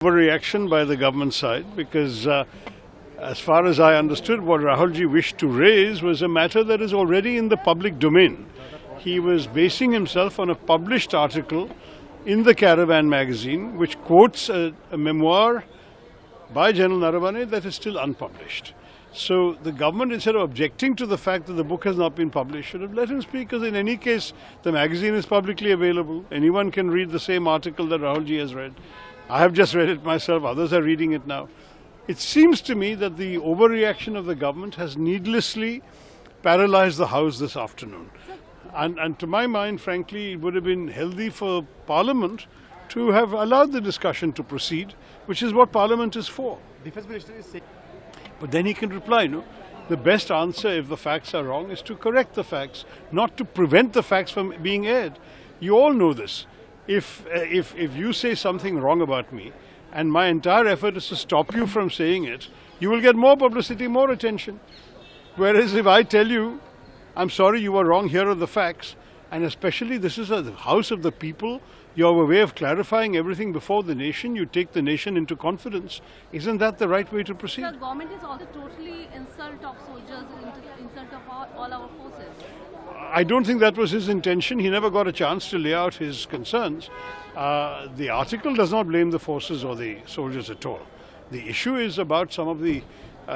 Overreaction by the government side, because as far as I understood, what Rahulji wished to raise was a matter that is already in the public domain. He was basing himself on a published article in the Caravan magazine, which quotes a memoir by General Naravane that is still unpublished. So the government, instead of objecting to the fact that the book has not been published, should have let him speak, because in any case, the magazine is publicly available. Anyone can read the same article that Rahulji has read. I have just read it myself, others are reading it now. It seems to me that the overreaction of the government has needlessly paralyzed the House this afternoon. And to my mind, frankly, it would have been healthy for Parliament to have allowed the discussion to proceed, which is what Parliament is for. Defense Minister is saying. But then he can reply, no? The best answer, if the facts are wrong, is to correct the facts, not to prevent the facts from being aired. You all know this. If you say something wrong about me, and my entire effort is to stop you from saying it, you will get more publicity, more attention. Whereas if I tell you, I'm sorry, you were wrong, here are the facts, and especially this is a house of the people, you have a way of clarifying everything before the nation, you take the nation into confidence. Isn't that the right way to proceed? The government is also totally insult of soldiers, insult of all our forces. I don't think that was his intention. He never got a chance to lay out his concerns. The article does not blame the forces or the soldiers at all. The issue is about some of the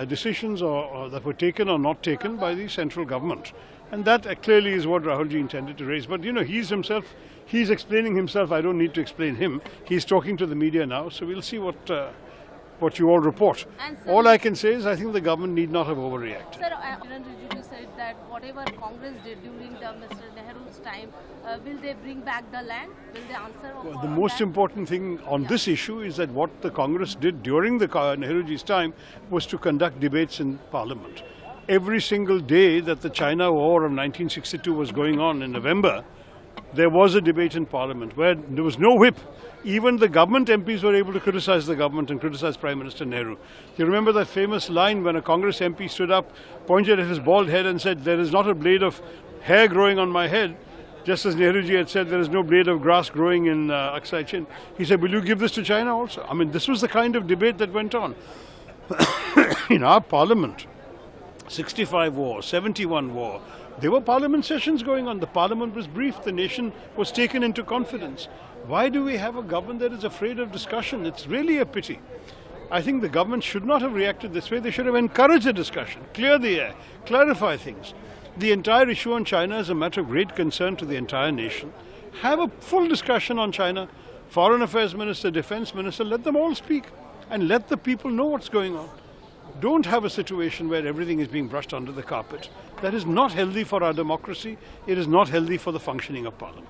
decisions that were taken or not taken by the central government. And that clearly is what Rahulji intended to raise. But you know, he's explaining himself. I don't need to explain him. He's talking to the media now, so we'll see what you all report. All I can say is I think the government need not have overreacted. Sir, you said that whatever Congress did during Mr. Nehru's time, will they bring back the land? Will they answer? Well, the most important thing on this issue is that what the Congress did during the Nehruji's time was to conduct debates in Parliament. Every single day that the China War of 1962 was going on in November, there was a debate in Parliament where there was no whip. Even the government MPs were able to criticize the government and criticize Prime Minister Nehru. You remember that famous line when a Congress MP stood up, pointed at his bald head and said, "There is not a blade of hair growing on my head," just as Nehruji had said, "There is no blade of grass growing in Aksai Chin." He said, "Will you give this to China also?" I mean, this was the kind of debate that went on. In our Parliament, 65 war, 71 war, there were Parliament sessions going on. The Parliament was briefed. The nation was taken into confidence. Why do we have a government that is afraid of discussion? It's really a pity. I think the government should not have reacted this way. They should have encouraged a discussion, clear the air, clarify things. The entire issue on China is a matter of great concern to the entire nation. Have a full discussion on China. Foreign Affairs Minister, Defense Minister, let them all speak and let the people know what's going on. Don't have a situation where everything is being brushed under the carpet. That is not healthy for our democracy. It is not healthy for the functioning of Parliament.